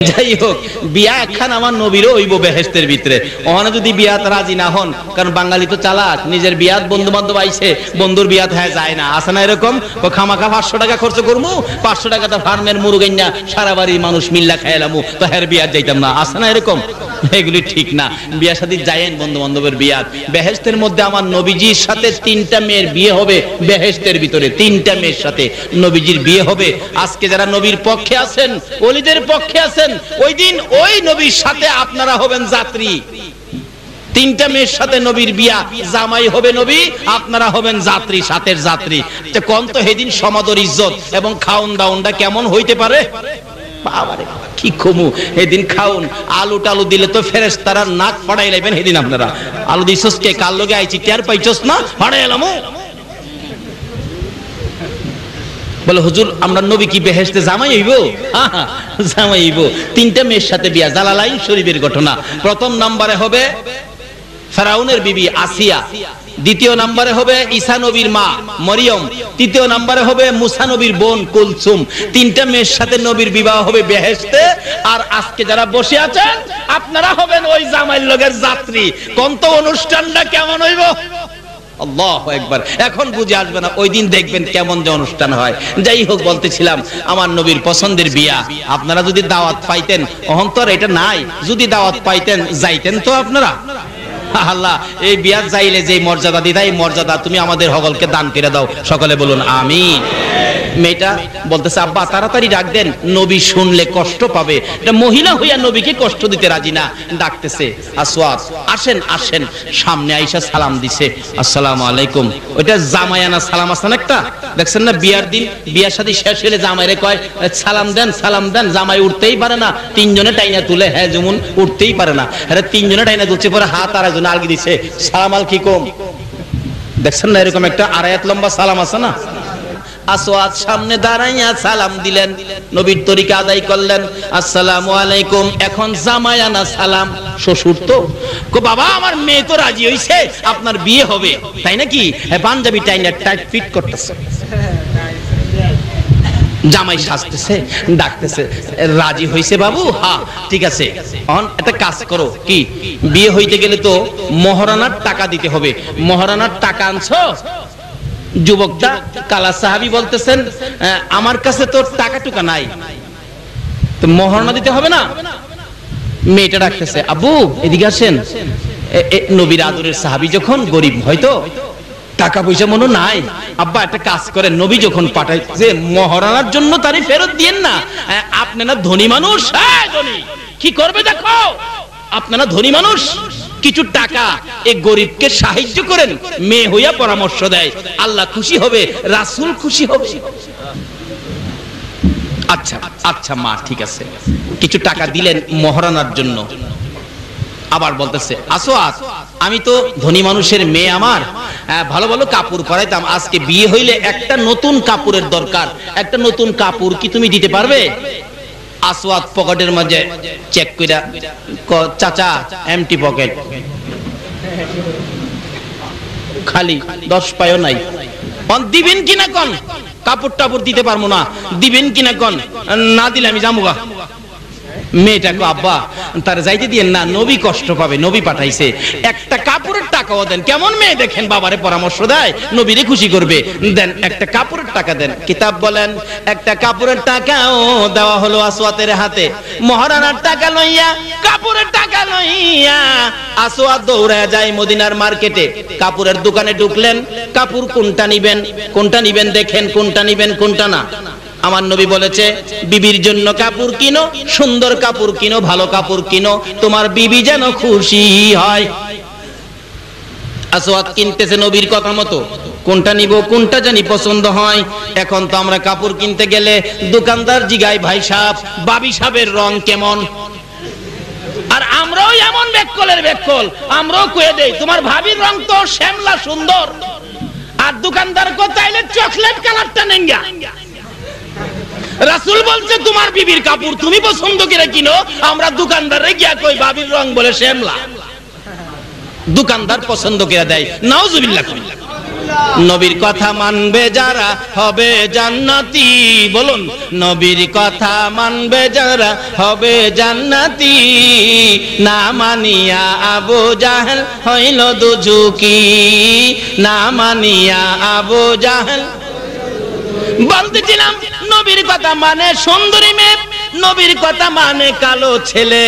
যাই হোক, বিয়া একখান আমার নবীরও হইব বেহেশতের ভিতরে। ওখানে যদি বিয়াত রাজি না হন, কারণ বাঙালি তো চালাক, নিজের বিয়াত বন্ধু বান্ধব আইছে, বন্ধুর বিয়াত হ্যাঁ যায় না, আসে না এরকম, খামাখা 500 টাকা খরচ করবো, 500 টাকাটা ফার্মের মুরগাইনা সারা বাড়ির মানুষ মিল্লা খাইলামু, তো হ্যাঁ বিয়াত যাইতাম না, আসে না এরকম। এগুলি ঠিক না। বিয়া শাদী যায়েন বন্ধু বান্ধবের বিয়াত। বেহেশতের মধ্যে আমার নবীজির সাথে 3টা মেয়ের বিয়ে হবে, বেহেশতের ভিতরে 3টা মেয়ের সাথে নবীজির বিয়ে হবে। আজকে যারা নবীর পক্ষে আছেন, ওলিদের পক্ষে আছেন, ওই দিন ওই নবীর সাথে আপনারা হবেন যাত্রী। 3টা মেয়ের সাথে নবীর বিয়া, জামাই হবে নবী, আপনারা হবেন যাত্রী, সাথের যাত্রী। কোন তো সেদিন সমাদর ইজ্জত এবং খাউন দাউনটা কেমন হইতে পারে? বাবারে কি কমু, এদিন খাউন আলু টালু দিলে তো ফেরেশতারা নাক ফাড়াই লাইবেন। সেদিন আপনারা আলু দিছস কে, কার লগে আইছি টের পাইছস না, ফাড়াই এলামু। বলে হুজুর আমরা নবী কি বেহেশতে জামাই হইব? জামাই হইব। 3টা মেয়ের সাথে বিয়া, জালালাইন শরীফের ঘটনা। প্রথম নম্বরে হবে ফেরাউনের বিবি আসিয়া, দ্বিতীয় নম্বরে হবে ঈসা নবীর মা মরিয়ম, তৃতীয় নম্বরে হবে মুসা নবীর বোন কুলসুম। 3টা মেয়ের সাথে নবীর বিবাহ হবে বেহেশতে। আর আজকে যারা বসে আছেন আপনারা হবেন ওই জামাইয়ের লগের যাত্রী। কোন তো অনুষ্ঠানটা কেমন হইব? আল্লাহু আকবার। এখন বুঝে আসবে না, ওই দিন দেখবেন কেমন যে অনুষ্ঠান হয়। যাই হোক, বলতেছিলাম আমার নবীর পছন্দের বিয়া। আপনারা যদি দাওয়াত পাইতেন, অহন্তর এটা নাই, যদি দাওয়াত পাইতেন যাইতেন তো আপনারা। আল্লাহ এই বিয়া যাইলে যে মর্যাদা দিতা, এই মর্যাদা তুমি আমাদের সকলকে দান করে দাও। সকলে বলুন আমিন। মেয়েটা বলতেছে আব্বা তাড়াতাড়ি ডাক দেন, নবী শুনলে কষ্ট পাবে। এটা মহিলা হইয়া নবীকে কষ্ট দিতে রাজি না, ডাকতেছে আসওয়াদ আসেন আসেন। সামনে আইসা সালাম দিছে, আসসালামু আলাইকুম। ওইটা জামায়ানা সালাম আছেন একটা, দেখছেন না বিয়ার দিন, বিয়ার সাথে শেষ হলে জামাইরে কয় সালাম দেন সালাম দেন। জামাই উঠতেই পারে না, 3জনে টাইনা তুলে, হ্যাঁ যেমন উঠতেই পারে না, আরে 3জনে টাইনা তুলছে, পরে হাত আর একজন আলগি দিছে, সালাম আলাইকুম। দেখছেন না এরকম একটা আড়াইয়াত লম্বা সালাম আছে না। আসওয়াদ সামনে দাঁড়াইয়া সালাম দিলেন, নবীর তরিকা আদায় করলেন, আসসালামু আলাইকুম। এখন জামায়ানা সালাম, শ্বশুর তো কো বাবা আমার মেয়ে তো রাজি হইছে, আপনার বিয়ে হবে তাই নাকি? হ্যাঁ, পাঞ্জাবি টাইনা টাইট ফিট করতেছে, জামাই সাজতেছে, ডাকতেছে, রাজি হইছে বাবু? হ্যাঁ ঠিক আছে। একটা কাজ করো, কি বিয়ে হইতে গেলে তো মহারানার টাকা দিতে হবে, মহারানার টাকা আনছো? যুবকটা কালা সাহাবী বলতেছেন আমার কাছে তো টাকা টুকা নাই, তো মহারণা দিতে হবে না? মেয়েটা ডাকতেছে আব্বু এদিকে আসেন। নবীর আদরের সাহাবী যখন গরিব, হয়তো টাকা পয়সা মনে নাই, আব্বা একটা কাজ করেন, নবী যখন পাঠাইছে মহারণার জন্য তারই ফেরত দিয়েন না। আপনারা ধনী মানুষ, হ্যাঁ ধনী, কি করবে দেখো, আপনারা ধনী মানুষ, কিছু টাকা এই গরিবকে সাহায্য করেন। মেয়ে হইয়া পরামর্শ দেয়, আল্লাহ খুশি হবে, রাসূল খুশি হবে। আচ্ছা আচ্ছা মা ঠিক আছে, কিছু টাকা দিলেন মহারানার জন্য। আবার বলতেছে আসওয়াদ আমি তো ধনী মানুষের মেয়ে, আমার ভালো ভালো কাপড় পরাইতাম, আজকে বিয়ে হইলে একটা নতুন কাপড়ের দরকার, একটা নতুন কাপড় কি তুমি দিতে পারবে? আসওয়াদ পকেটের মাঝে চেক কইরা চাচা এমটি পকেট, খালি 10 পায়ও নাই। দিবেন কিনা কোন? কাপড় টাপড় দিতে পারবো না, দিবেন কিনা কোন? না দিলে আমি যামুগা। মেয়েটাকে আব্বা তার যাইতে দিয়েন না, নবী কষ্ট পাবে, নবী পাঠাইছে, একটা কাপড়ের টাকাও দেন। কেমন মেয়ে দেখেন, বাবারে পরামর্শ দেয়, নবীরে খুশি করবে, দেন একটা কাপড়ের টাকা দেন। কিতাব বলেন একটা কাপড়ের টাকাও দেওয়া হলো আসওয়াদের হাতে। মহারানার টাকা লইয়া, কাপড়ের টাকা লইয়া আসওয়াদ দৌড়ায় যায় মদিনার মার্কেটে, কাপড়ের দোকানে ঢুকলেন, কাপড় কোনটা নিবেন, কোনটা নিবেন দেখেন, কোনটা নিবেন কোনটা না। আমার নবী বলেছে বিবির জন্য কাপড় কিনো, সুন্দর কাপড় কিনো, ভালো কাপড় কিনো, তোমার বিবি যেন খুশি হয়। আসওয়াদ কিনতেছে নবীর কথা মতো, কোনটা নিব, কোনটা জানি পছন্দ হয়। এখন তো আমরা কাপড় কিনতে গেলে দোকানদার জিগায় ভাই সাহেব বাবি সাহেবের রং কেমন, আর আমরাও এমন বেককলের বেককল, আমরাও কয়ে দেই তোমার ভাবির রং তো শ্যামলা সুন্দর, আর দোকানদার কোথাইলে চকলেট কালারটা নেঙ্গা। রাসূল বলছে তোমার বিবির কাপড় তুমি পছন্দ করে কিনো, আমরা দোকানদারে গিয়া কই বাবির রং বলে শ্যামলা, দোকানদার পছন্দ করে দেয়। নাউজুবিল্লাহ। নবীর কথা মানবে যারা হবে জান্নাতি, বলুন নবীর কথা মানবে যারা হবে জান্নাতি, না মানিয়া আবু জাহেল হইল দুজুকি, না মানিয়া আবু জাহেল। বলতেছিলাম নবীর কথা মানে সুন্দরী মেয়ে, নবীর কথা মানে কালো ছেলে,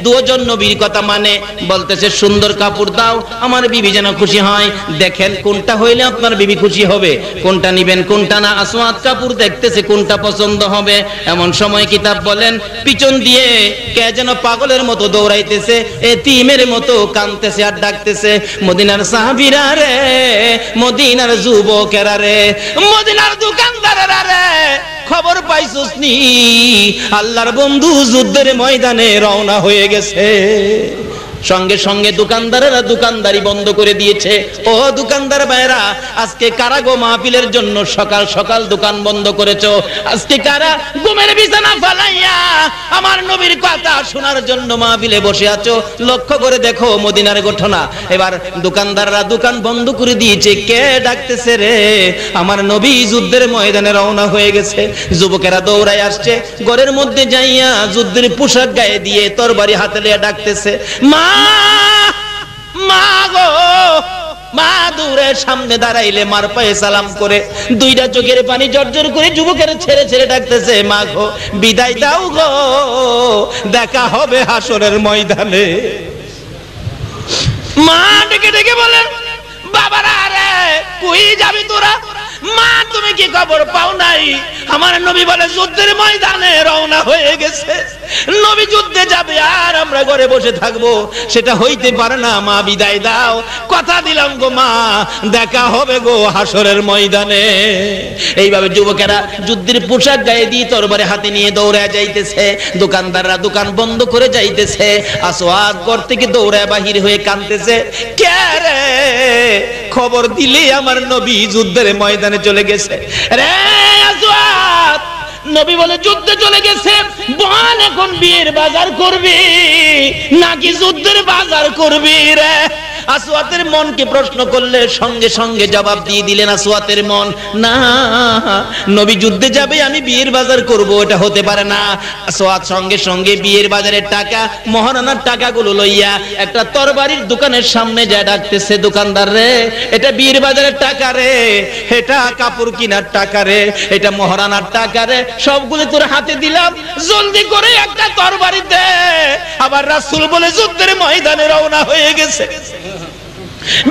দুজন নবীর কথা মানে। বলতেছে সুন্দর কাপড় দাও আমার বিবি যেন খুশি হয়। দেখেন কোনটা হইলে আপনার বিবি খুশি হবে, কোনটা নিবেন কোনটা না। আসওয়াদ কাপড় দেখতেছে কোনটা পছন্দ হবে। এমন সময় কিতাব বলেন পিছন দিয়ে কে যেন পাগলের মতো দৌড়াইতেছে, এতিমের মতো কাঁদতেছে আর ডাকতেছে, মদিনার সাহাবীরা রে, মদিনার যুবকেরা রে, মদিনার দোকানদারেরা রে, খবর পাইছস নি আল্লাহর বন্ধু যুদ্ধের ময়দানে রওনা হয়ে গেছে। সঙ্গে সঙ্গে দোকানদারেরা দোকানদারি বন্ধ করে দিয়েছে। ও দোকানদার ভাইরা, আজকে কারা গো মাহফিলের জন্য সকাল সকাল দোকান বন্ধ করেছো? আজকে কারা ঘুমের বিছানা ফালাইয়া আমার নবীর কথা শোনার জন্য মাহফিলে বসে আছো? লক্ষ্য করে দেখো মদিনার ঘটনা। এবার দোকানদাররা দোকান বন্ধ করে দিয়েছে। কে ডাকতেছে রে? আমার নবী যুদ্ধের ময়দানে রওনা হয়ে গেছে। যুবকেরা দৌড়ায় আসছে, ঘরের মধ্যে যাইয়া যুদ্ধের পোশাক গায়ে দিয়ে তরবারি হাতে নিয়ে ডাকতেছে, মা মা গো মা। দূরে সামনে দাঁড়াইলে মার পায়ে সালাম করে দুইটা চোখের পানি জর্জর করে যুবকের ছেড়ে ছেড়ে ডাকতেছে, মা গো বিদায় দাও গো, দেখা হবে হাসরের ময়দানে। মা ডেকে ডেকে বলেন, বাবারা রে কই যাবি তোরা? মা তুমি কি খবর পাও নাই? আমার নবী বলে যুদ্ধের ময়দানে রওনা হয়ে গেছে। নবী যুদ্ধে যাবে আর আমরা ঘরে বসে থাকবো, সেটা হইতে পারে না। মা বিদায় দাও, কথা দিলাম গো মা, দেখা হবে গো হাসরের ময়দানে। এইভাবে যুবকেরা যুদ্ধের পোশাক গায়ে দিয়ে তরবারি হাতে নিয়ে দৌড়ে যাইতেছে। দোকানদাররা দোকান বন্ধ করে যাইতেছে। আসওয়াদ ঘর থেকে দৌড়ে বাহির হয়ে কাঁদতেছে, কে রে? খবর দিলে আমার নবী যুদ্ধের ময়দানে চলে গেছে রে। আসওয়াদ নবী বলে যুদ্ধে চলে গেছে, বল এখন বিয়ের বাজার করবি নাকি যুদ্ধের বাজার করবি রে? আসওয়াতের মনকে প্রশ্ন করলে সঙ্গে সঙ্গে জবাব দিয়ে দিলেন আসওয়াতের মন, না নবী যুদ্ধে যাবে আমি বিয়ের বাজার করব, এটা হতে পারে না। আসওয়াত সঙ্গে সঙ্গে বিয়ের বাজারের টাকা মহারানার টাকাগুলো লইয়া একটা তরবারির দোকানের সামনে যায় ডাকতেছে, দোকানদার রে এটা বিয়ের বাজারের টাকা রে, এটা কাপড় কেনার টাকা রে, এটা মহারানার টাকা রে, সবগুলো তোর হাতে দিলাম, জলদি করে একটা তরবারি দে। আবার রাসূল বলে যুদ্ধের ময়দানে রওনা হয়ে গেছে।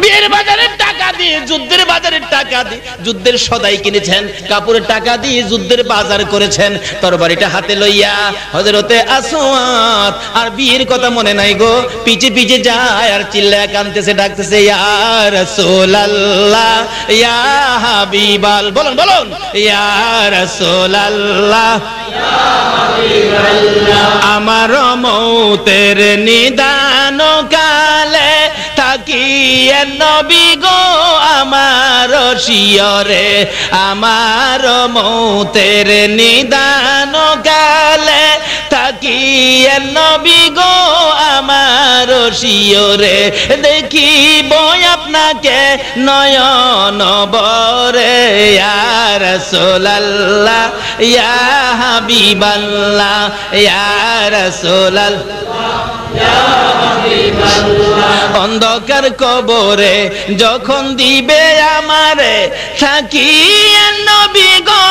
বিয়ের বাজারের টাকা দিয়ে যুদ্ধের বাজারের টাকা দিয়ে যুদ্ধের সদাই কিনেছেন, কাপড়ের টাকা দিয়ে যুদ্ধের বাজার করেছেন। তরবারিটা হাতে লইয়া হযরতে আসওয়াত আর বিয়ের কথা মনে নাই গো, পিছে পিছে যায় আর চিল্লায় কাঁদতেছে, ডাকতেছে, ইয়া রাসূলুল্লাহ ইয়া হাবিবাল, বলুন বলুন, ইয়া রাসূলুল্লাহ ইয়া হাবিবাল্লাহ। আমার মৌতের নিদান কালে তাকিয়ে নবী গো আমার শিয়রে, আমার মৌতের নিদান কালে তাকিয়ে নবী গো আমার শিয়রে, দেখিব আপনাকে নয়ন বরে, ইয়া রাসূলুল্লাহ ইয়া হাবিবাল্লাহ ইয়া রাসূলুল্লাহ ইয়া হাবিবাল্লাহ। অন্ধকার কবরে যখন দিবে আমারে থাকিয়ে নবী গো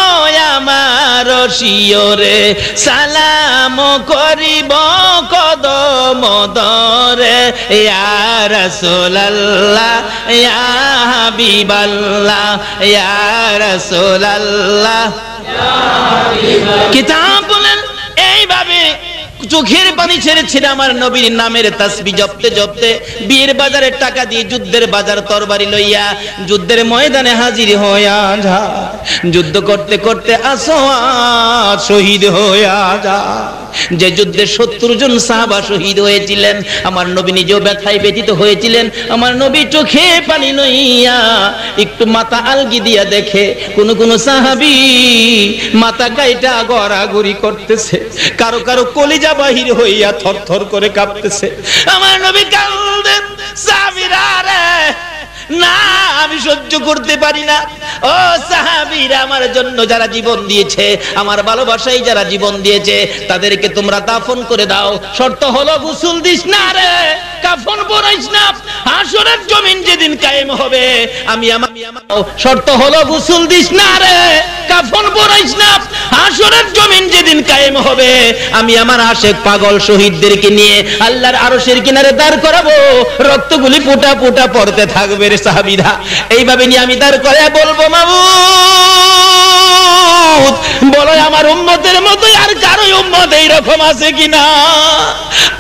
আমার শিয়রে, সালাম করিব কদম ধরে, ইয়া রাসূলুল্লাহ ইয়া হাবিবাল্লাহ ইয়া রাসূলুল্লাহ ইয়া হাবিবাল্লাহ। কিতাব বলেন এইভাবে চোখের পানি ছেড়েছিল আমার নবীর নামের তাসবিহ জপতে জপতে বিয়ের বাজারের টাকা দিয়ে যুদ্ধের বাজার তরবারি লইয়া যুদ্ধের ময়দানে হাজির হইয়া যায়। যুদ্ধ করতে করতে আসওয়াত শহীদ হইয়া যায়। যে যুদ্ধে ৭০ জন সাহাবা শহীদ হয়েছিলেন, আমার নবী নিজেও ব্যথায় ব্যথিত হয়েছিলেন। আমার নবী চোখে পানি লইয়া একটু মাথা আলগি দিয়া দেখে কোন কোন সাহাবী মাথা কাইটা গড়াগড়ি করতেছে, কারো কারো কলিজা বাহির হইয়া থরথর করে কাঁপতেছে। আমার নবী কাঁদেন, সাহাবীরা রে না আমি সহ্য করতে পারি না। ও সাহাবীরা, আমার জন্য যারা জীবন দিয়েছে, আমার ভালোবাসায় যারা জীবন দিয়েছে, তাদেরকে তোমরা দাফন করে দাও। শর্ত হলো গোসল দিস না রে, কাফন পরাইস না। হাসরের জমিন যেদিন কায়েম হবে আমি আমার শর্ত হলো গোসল দিস না রে, কাফন পরাইস না। হাসরের জমিন যেদিন কায়েম হবে আমি আমার আশেক পাগল শহীদদেরকে নিয়ে আল্লাহর আরশের কিনারে দাঁড় করাবো, রক্তগুলি ফোঁটা ফোঁটা পড়তে থাকবে রে সাহাবীরা। এইভাবে নিয়ে আমি দাঁড় করে বলবো, মাবুদ বলো আমার উম্মতের মতো আর কারো উম্মত এইরকম আছে কিনা?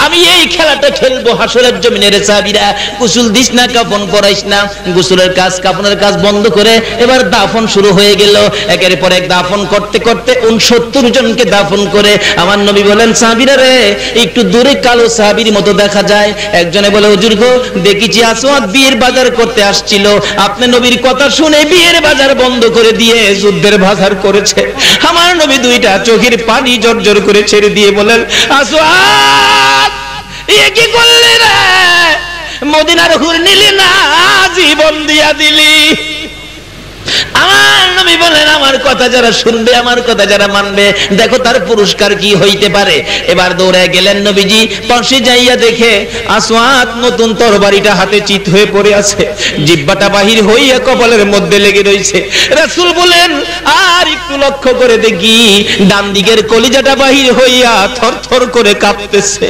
আমি এই খেলাটা খেলবো হাসরের জমিনে রে সাহাবীরা। গোসল দিস না, কাফন পরাইস না। গোসলের কাজ কাফনের কাজ বন্ধ করে এবার দাফন শুরু হয়ে গেল। একের পর এক দাফন করতে করতে 69 জনকে দাফন করে আমার নবী বলেন, সাহাবীরা রে, একটু দূরে কালো সাহাবীর মতো দেখা যায়। একজনে বলে, হুজুর গো, দেখেছি আসওয়াদ বিয়ের বাজার করতে আসছিল, আপনি নবীর কথা শুনে বিয়ের বাজার বন্ধ করে দিয়ে যুদ্ধের বাজার করেছে। আমার নবী দুইটা চোখের পানি জর্জর করে ছেড়ে দিয়ে বলেন, আসওয়াদ এ কি করলি রে? মদিনার হুর নিলি না, জীবন দিয়া দিলি। আমার নবী বলেন, আমার কথা যারা শুনবে, আমার কথা যারা মানবে, দেখো তার পুরস্কার কি হইতে পারে। এবার দৌড়ে গেলেন নবীজি, পাশে যাইয়া দেখে আসওয়াদ নতুন তরবারিটা হাতে চিত হয়ে পড়ে আছে, জিহ্বাটা বাহির হইয়া কপালের মধ্যে লেগে রয়েছে। রাসূল বলেন, আর একটু লক্ষ্য করে দেখি, ডান দিকের কলিজাটা বাহির হইয়া থরথর করে কাঁপতেছে।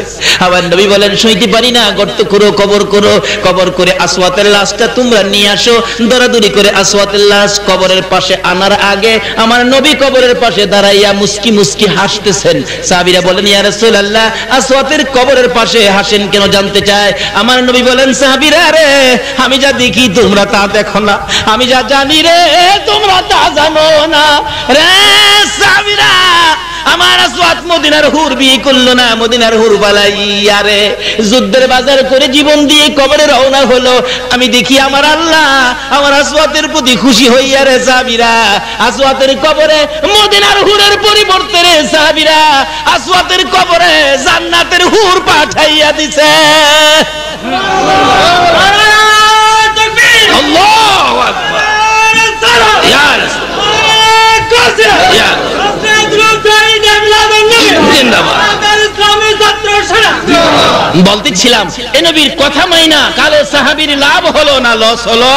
আবার নবী বলেন, সইতে পারি না, গর্ত করো, কবর করো, কবর করে আসওয়াতের লাশটা তোমরা নিয়ে আসো। দৌড়াদৌড়ি করে আসওয়াতের লাশ কবরের পাশে আনার আগে আমার নবী কবরের পাশে দাঁড়াইয়া মুস্কি মুস্কি হাসতেছেন। সাহাবীরা বলেন, ইয়া রাসূলুল্লাহ, আসওয়াতের কবরের পাশে হাসেন কেন জানতে চায়। আমার নবী বলেন, সাহাবীরা রে, আমি যা দেখি তোমরা তা দেখো না, আমি যা জানি রে তোমরা তা জানো না রে সাহাবীরা। আমার আসওয়াদ মদিনার হুর বিয়ে করলো না, মদিনার হুর বালাইয়া রে যুদ্ধের বাজার করে জীবন দিয়ে কবরে রওনা হলো। আমি দেখি আমার আল্লাহ আমার আসওয়াদের প্রতি খুশি হইয়া রে সাহাবীরা, আসওয়াদের কবরে মদিনার হুরের পরিবর্তে রে সাহাবীরা আসওয়াদের কবরে জান্নাতের হুর পাঠাইয়া দিছে। আল্লাহু আকবার। ইয়া বলতেছিলাম, এ নবীর কথা মাইনা কালো সাহাবীর লাভ হলো না লস হলো?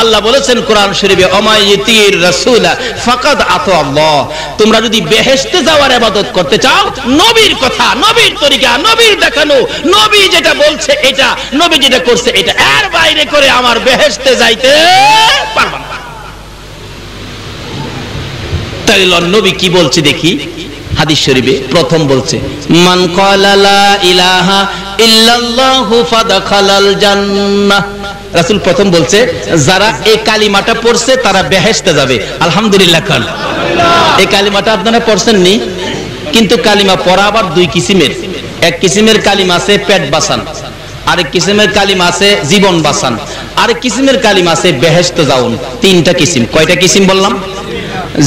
আল্লাহ বলেছেন কোরআন শরীফে, অমাইয়িতির রাসূলা ফাকাদ আতা আল্লাহ। তোমরা যদি বেহেশতে যাওয়ার ইবাদত করতে চাও, নবীর কথা, নবীর তরিকা, নবীর দেখানো, নবী যেটা বলছে এটা, নবী যেটা করছে এটা, এর বাইরে করে আমার বেহেশতে যাইতে পারবা না। তাইলে নবী কি বলছে দেখি হাদিস শরীফে। প্রথম বলছে, মান ক্বালা লা ইলাহা ইল্লাল্লাহু ফাদাখালাল জান্নাহ। রাসূল প্রথম বলছে, যারা এই কালিমাটা পড়ছে তারা বেহেশতে যাবে। আলহামদুলিল্লাহ খান। এই কালিমাটা আপনারা পড়ছেন নি? কিন্তু কালিমা পড়া আবার দুই কিসিমের। এক কিসিমের কালিমা আছে পেট বাঁচান, আরেক কিসিমের কালিমা আছে জীবন বাঁচান, আরেক কিসিমের কালিমা আছে বেহেশতে যাউন। তিনটা কিসিম। কয়টা কিসিম বললাম?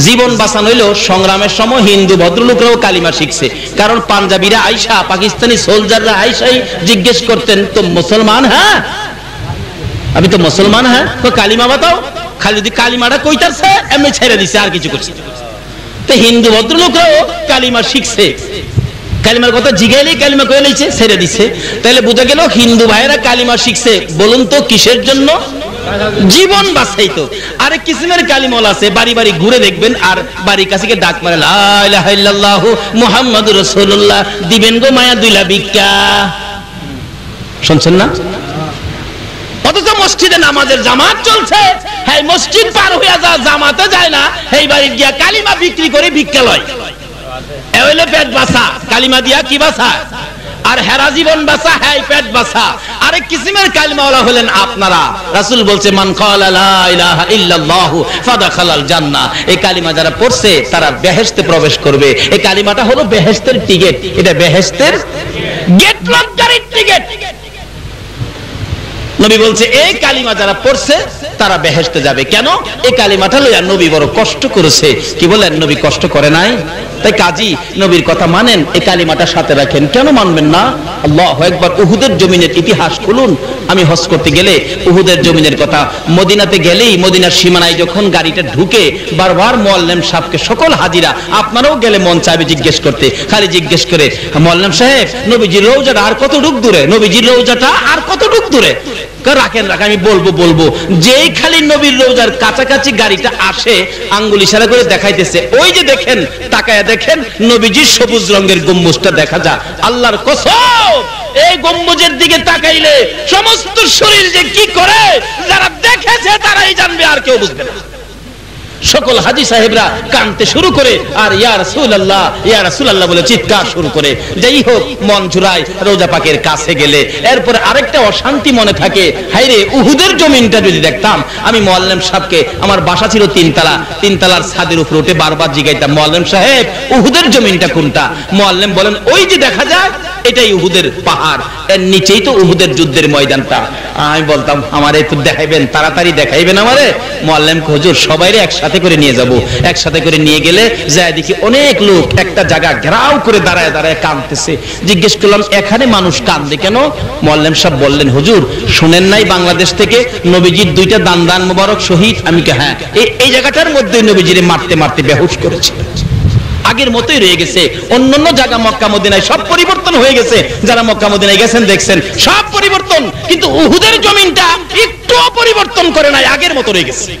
জীবন বাঁচান হইলো সংগ্রামের সময় হিন্দু ভদ্রলোকরাও কালিমা শিখছে, কারণ পাঞ্জাবিরা আইসা, পাকিস্তানি সোলজাররা আইসাই জিজ্ঞেস করতেন, তো মুসলমান? হ্যাঁ, আমি তো মুসলমান। হ্যাঁ, তো কালিমা বাতাও। খালি যদি কালিমাটা কইতাছে এমনি ছেড়ে দিছে, আর কিছু করছে। তো হিন্দু ভদ্রলোকরাও কালিমা শিখছে, কালিমার কথা জিগাইলেই কালিমা কয়ে লইছে, ছেড়ে দিছে। তাহলে বোঝা গেল হিন্দু ভাইয়েরা কালিমা শিখছে, বলুন তো কিসের জন্য? জীবন বাঁচাইতো। আরেক কিসিমের কালিমল আছে, বাড়ি বাড়ি ঘুরে দেখবেন আর বাড়ির কাছে ডাক মারে, লা ইলাহা ইল্লাল্লাহু মুহাম্মাদুর রাসূলুল্লাহ, দিবেন গো মায়া দুইলা ভিক্ষা। শুনছেন না? অথচ মসজিদে নামাজের জামাত চলছে, হ্যাঁ মসজিদ পার হইয়া যা জামাতে যায় না, এই বাড়ি গিয়া কালিমা বিক্রি করে ভিক্ষা লয়। এ হইলে পেট বাঁচা, কালিমা দিয়া কি বাঁচা? আর হেরা জীবন বাঁচা, হ্যাঁ পেট বাঁচা। আরেক কিসিমের কালিমাওয়ালা হলেন আপনারা। রাসূল বলছে, মান ক্বালা লা ইলাহা ইল্লাল্লাহু ফাদাখালাল জান্নাহ। এই কালিমা যারা পড়ছে তারা বেহেশতে প্রবেশ করবে। এই কালিমাটা হলো বেহেশতের টিকেট, এটা বেহেশতের গেট লকারের টিকেট। নবী বলছে এই কালিমা যারা পড়ছে তারা বেহেশতে যাবে। কেন? এই কালিমাটা লইয়া নবী বড় কষ্ট করেছে। কি বলেন, নবী কষ্ট করে নাই? তাই কাজী নবীর কথা মানেন, এই কালিমাটা সাথে রাখেন। কেন মানবেন না? আল্লাহু আকবার। উহুদের জমিনের ইতিহাস খুলুন। আমি হজ করতে গেলে উহুদের জমিনের কথা, মদিনাতে গেলেই মদিনার সীমানায় যখন গাড়িটা ঢুকে বারবার মুআল্লিম সাহেবকে, সকল হাজিরা, আপনারাও গেলে মন চাইবে জিজ্ঞেস করতে, খালি জিজ্ঞেস করে, মুআল্লিম সাহেব নবীজির রওজাটা আর কতটুক দূরে, নবীজির রওজাটা আর কতটুক দূরে? রাখেন আমি বলবো। যেই খালি নবীর রওজার কাছাকাছি গাড়িটা আসে, আঙ্গুল ইশারা করে দেখাইতেছে, ওই যে দেখেন, তাকায়া দেখেন, নবীজির সবুজ রঙের গম্বুজটা দেখা যায়। আল্লাহর কসম, এই গম্বুজের দিকে তাকাইলে সমস্ত শরীর যে কি করে, যারা দেখেছে তারাই জানবে, আর কেউ বুঝবে না। সকল হাজী সাহেবরা কাঁদতে শুরু করে, আর ইয়া রাসূলুল্লাহ, ইয়া রাসূলুল্লাহ বলে চিৎকার শুরু করে। যাই হোক, মন জুড়ায় রওজা পাকের কাছে গেলে। এরপরে আরেকটা অশান্তি মনে থাকে, হায়রে উহুদের জমিনটা যদি দেখতাম। আমি মুআল্লিম সাহেবকে, আমার বাসা ছিল তিনতলা, তিনতলার ছাদের উপরে উঠে বারবার জিজ্ঞাইতাম, মুআল্লিম সাহেব উহুদের জমিনটা কোনটা? মুআল্লিম বলেন, ওই যে দেখা যায় এটাই উহুদের পাহাড়, এর নিচেই তো উহুদের যুদ্ধের ময়দানটা। আমি বলতাম, আমারে একটু দেখাইবেন, তাড়াতাড়ি দেখাইবেন আমারে। মুআল্লিম হুজুর সবাইরে একসাথে করে নিয়ে যাব। একসাথে করে নিয়ে গেলে যায় দেখি অনেক লোক একটা জায়গা ঘেরাও করে দাঁড়ায় দাঁড়ায় কাঁদতেছে। জিজ্ঞেস করলাম, এখানে মানুষ কাঁদে কেন? মুআল্লিম সাহেব বললেন, হুজুর শুনেন নাই বাংলাদেশ থেকে নবীজির দুইটা দান মোবারক শহীদ? আমি কে, হ্যাঁ, এই জায়গাটার মধ্যে নবীজিরে মারতে মারতে বেহুশ করেছে। আগের মতোই রয়ে গেছে। অন্যান্য জায়গা মক্কা মদিনায় সব পরিবর্তন হয়ে গেছে, যারা মক্কা মদিনায় গেছেন দেখছেন সব পরিবর্তন, কিন্তু উহুদের জমিনটা একটুও পরিবর্তন করে নাই, আগের মতো রয়ে গেছে।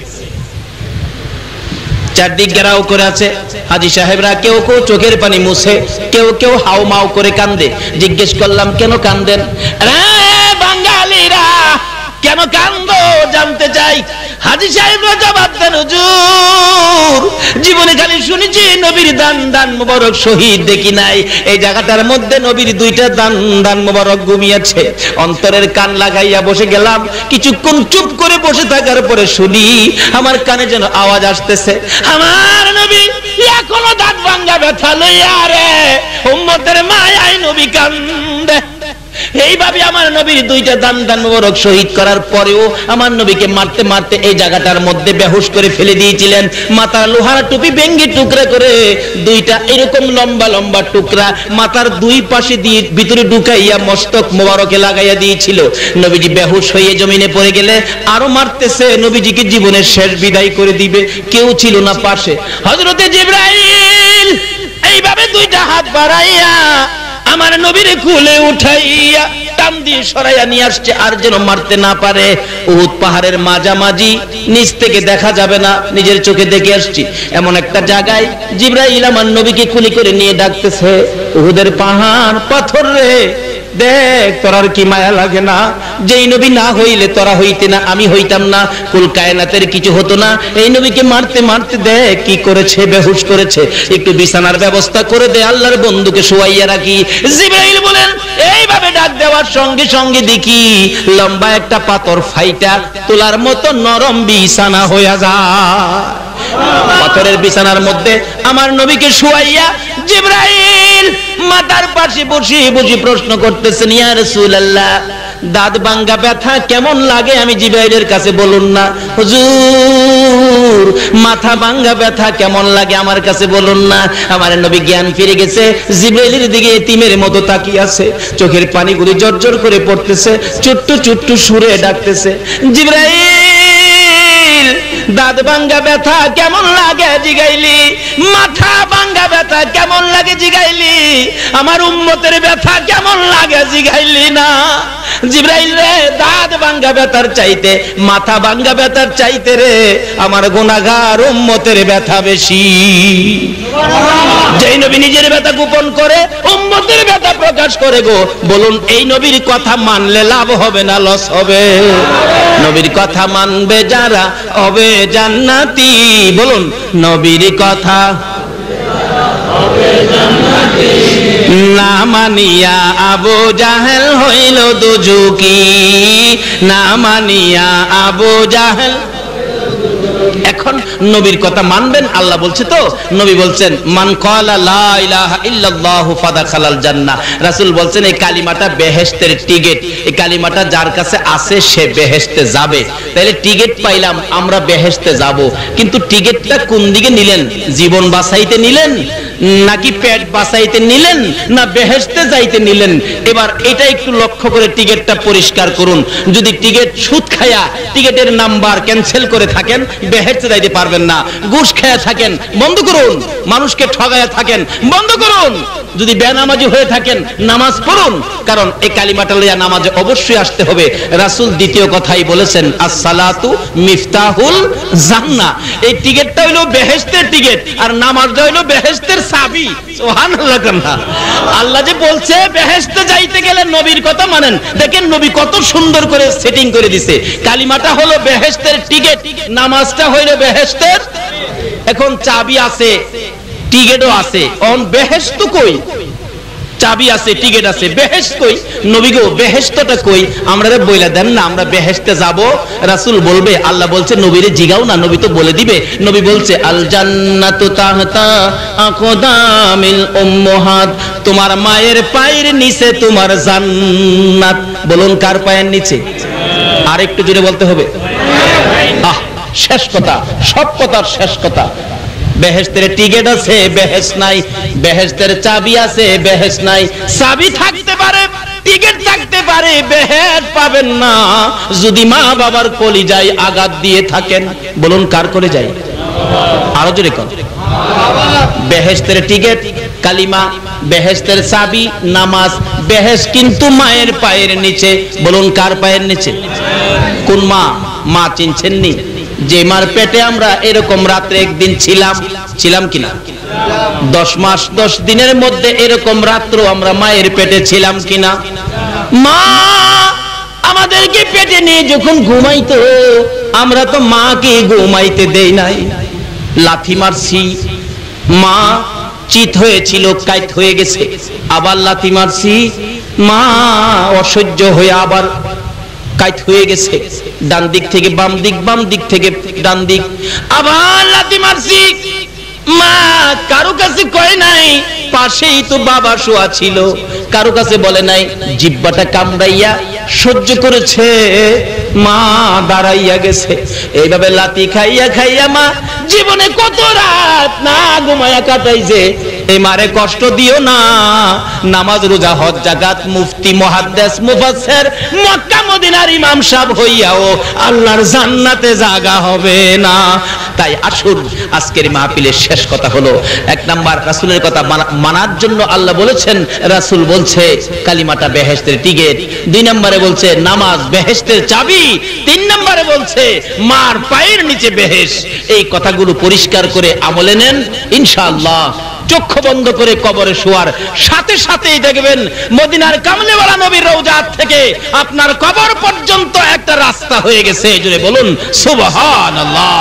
চারদিক ঘেরাও করে আছে। হাজী সাহেবরা কেউ কেউ চোখের পানি মুছে, কেউ কেউ হাউ মাউ করে কান্দে। জিজ্ঞেস করলাম, কেন কান্দেন? বাঙালিরা কেন কান্দো জানতে চাই। হাজী সাহেবরা জবাব দেন, হুজুর জীবনে খালি শুনেছি নবীর দান মোবারক শহীদ, দেখি নাই এই জায়গাটার মধ্যে নবীর দুইটা দান মোবারক ঘুমিয়েছে। অন্তরের কান লাগাইয়া বসে গেলাম। কিছুক্ষণ চুপ করে বসে থাকার পরে শুনি আমার কানে যেন আওয়াজ আসতেছে, আমার নবী এখনো দাঁত ভাঙ্গা ব্যথা লইয়া রে, উম্মতের মায়ায় নবী কান্দে। এইভাবে আমার নবীর দুইটা দান মোবারক শহীদ করার পরেও আমার নবীকে মারতে মারতে এই জায়গাটার মধ্যে বেহুশ করে ফেলে দিয়েছিলেন। মাথার লোহার টুপি ভেঙে টুকরা করে দুইটা এরকম লম্বা লম্বা টুকরা মাথার দুই পাশে দিয়ে ভিতরে ঢুকাইয়া মস্তক মোবারকে লাগাইয়া দিয়েছিল। নবীজি বেহুশ হয়ে জমিনে পড়ে গেলে আরো মারতেছে, নবীজিকে জীবনের শেষ বিদায় করে দিবে। কেউ ছিল না পাশে। হযরতে জিবরাইল এইভাবে দুইটা হাত বাড়াইয়া আমার নবীর কুলে উঠাইয়া টান দিয়ে সরাইয়া নিয়ে আসছে, আর যেন মারতে না পারে। উহুদ পাহাড়ের মাঝামাঝি, নিচ থেকে দেখা যাবে না, নিজের চোখে দেখে আসছি এমন একটা জায়গায় জিবরাইল আমার নবীকে কুলি করে নিয়ে ডাকতেছে, উহুদের পাহাড় পাথর রে, দেখ তোরার কি মায়া লাগে না? যেই নবী না হইলে তোরা হইতে না, আমি হইতাম না, কুল কায়নাতের কিছু হতো না। এই নবীকে মারতে মারতে দেখ কি করেছে, বেহুশ করেছে। একটু বিছানার ব্যবস্থা করে দে, আল্লাহর বন্ধুকে শোয়াইয়া রাখি। জিবরাইল বলেন, এইভাবে ডাক দেওয়ার সঙ্গে সঙ্গে দেখি লম্বা একটা পাথর ফাইটা তোলার মতো নরম বিছানা হইয়া যায়। পাথরের বিছানার মধ্যে আমার নবীকে শোয়াইয়া জিবরাইল মাথার পাশে বসে বসে প্রশ্ন করতেছেন, ইয়া রাসূলুল্লাহ দাঁত ভাঙ্গা ব্যথা কেমন লাগে? আমি জিবরাইলের কাছে বলুন না। হুজুর মাথা ভাঙ্গা ব্যথা কেমন লাগে আমার কাছে বলুন না। আমার নবী জ্ঞান ফিরে গেছে, জিবরাইলের দিকে এতিমের মতো তাকিয়ে আছে, চোখের পানিগুলি জর্জর করে পড়তেছে, ছোট্ট ছোট্ট সুরে ডাকতেছে, জিবরাইল দাঁত ভাঙ্গা ব্যথা কেমন লাগে জিগাইলি, মাথা ভাঙ্গা ব্যথা কেমন লাগে জিগাইলি, আমার উম্মতের ব্যথা কেমন লাগে জিগাইলি না। জিবরাইল রে, দাঁত ভাঙ্গা ব্যথার চাইতে মাথা ভাঙ্গা ব্যথার চাইতে রে আমার গুনাহগার উম্মতের ব্যথা বেশি। যেই নবী নিজের ব্যথা গোপন করে উম্মতের ব্যথা প্রকাশ করে গো, বলুন এই নবীর কথা মানলে লাভ হবে না লস হবে? নবীর কথা মানবে যারা হবে জান্নাতি। বলুন নবীর কথা হবে জান্নাতি। না মানিয়া আবু জাহেল হইল দুজুকি, না মানিয়া আবু জাহেল এখন নবীর কথা মানবেন, আল্লাহ বলছে তো, নবী বলছেন মান ক্বালা লা ইলাহা ইল্লাল্লাহু ফাদাখালাল জান্নাহ। রাসূল বলছেন এই কালিমাটা বেহেশতের টিকেট, এই কালিমাটা যার কাছে আছে সে বেহেশতে যাবে। তাহলে টিকেট পাইলাম, আমরা বেহেশতে যাব, কিন্তু টিকেটটা কোন দিকে নিলেন? জীবন বাঁচাইতে নিলেন নাকি পেট বাঁচাইতে নিলেন না বেহেশতে যাইতে নিলেন? এবার এটা একটু লক্ষ্য করে টিকেটটা পরিষ্কার করুন। যদি টিকেট সুদ খায়া টিকেটের নাম্বার ক্যান্সেল করে থাকেন বেহেশতে যাইতে পারবেন না। ঘুষ খায়া থাকেন বন্ধ করুন, মানুষকে ঠগায়া থাকেন বন্ধ করুন। যদি বেনামাজি হয়ে থাকেন নামাজ পড়ুন, কারণ এই কালিমাটা লইয়া নামাজে অবশ্যই আসতে হবে। রাসূল দ্বিতীয় কথাই বলেছেন আসসালাতু মিফতাহুল জান্নাহ। এই টিকেটটা হইলো বেহেশতের টিকেট আর নামাজটা হইলো বেহেশতের চাবি। সুবহানাল্লাহ। আল্লাহ যে বলছে বেহেশতে যাইতে গেলে নবীর কথা মানেন, দেখেন নবী কত সুন্দর করে সেটিং করে দিছে। কালিমাটা হলো বেহেশতের টিকেট, নামাজটা হইলো বেহেশতের। এখন চাবি আছে, টিকেটও আছে, অন বেহেশত কই? চাবি আছে, টিকেট আছে, বেহেশত কই? নবী গো বেহেশতটা কই? আমরারে বইলা দেন না, আমরা বেহেশতে যাব। রাসূল বলবে, আল্লাহ বলছে নবীরে জিগাও না, নবী তো বলে দিবে। নবী বলছে আল জান্নাতু তাহতা আকদামিল উম্মাহাত, তোমার মায়ের পায়ের নিচে তোমার জান্নাত। বলুন কার পায়ের নিচে? আর একটু জোরে বলতে হবে। শেষ কথা, সব কথার শেষ কথা। বেহেশতের টিকেট আছে, বেহেশত নাই। বেহেশতের চাবি আছে, বেহেশত নাই। চাবি থাকতে পারে, টিকেট থাকতে পারে, বেহেশত পাবেন না যদি মা বাবার কলিজায় আঘাত দিয়ে থাকেন। বলুন কার কলিজায়? আরো জোরে কোন? বেহেশতের টিকেট কালিমা, বেহেশতের চাবি নামাজ, বেহেশত কিন্তু মায়ের পায়ের নিচে। বলুন কার পায়ের নিচে? কোন মা? মা চিনছেন নি? যে মার পেটে আমরা এরকম রাত্রে একদিন ছিলাম কিনা? 10 মাস 10 দিনের মধ্যে এরকম রাত্র আমরা মায়ের পেটে ছিলাম কিনা? মা আমাদেরকে পেটে নিয়ে যখন ঘুমাইতো, আমরা তো মাকে ঘুমাইতে দেই নাই, লাথি মারছি, মা চিত হয়েছিল, কাইত হয়ে গেছে, আবার লাথি মারছি, মা অসহ্য হয়ে আবার কাইত হয়ে গেছে, ডান দিক থেকে বাম দিক, বাম দিক থেকে ডান দিক, আবার লাথি মারছি। মা কারো কাছে কয় নাই, পাশেই তো বাবা শোয়া ছিল, কারো কাছে বলে নাই, জিহ্বাটা কামড়াইয়া সহ্য করেছে, মা দাঁড়াইয়া গেছে। এইভাবে লাথি খাইয়া খাইয়া মা জীবনে কত রাত না ঘুমায়া কাটাইছে। এই মারে কষ্ট দিও না। নামাজ রোজা হজ যাকাত মুফতি মুহাদ্দিস মুফাসসির মক্কা মদিনার ইমাম সাহেব হইয়াও আল্লাহর জান্নাতে জায়গা হবে না। তাই আসুন, আজকের মাহফিলের শেষ কথা হলো, এক নাম্বার রাসূলের কথা মানার জন্য আল্লাহ বলেছেন, রাসূল বলছে কালিমাটা বেহেশতের টিকেট, 2 নম্বরে বলছে নামাজ বেহেশতের চাবি, 3 নম্বরে বলছে মার পায়ের নিচে বেহেশত। এই কথাগুলো পরিষ্কার করে আমলে নেন, ইনশাআল্লাহ চক্ষু বন্ধ করে কবরে শোয়ার সাথে সাথেই দেখবেন মদিনার কামলিওয়ালা নবীর রওজা থেকে আপনার কবর পর্যন্ত একটা রাস্তা হয়ে গেছে। জোরে বলুন সুবহানাল্লাহ।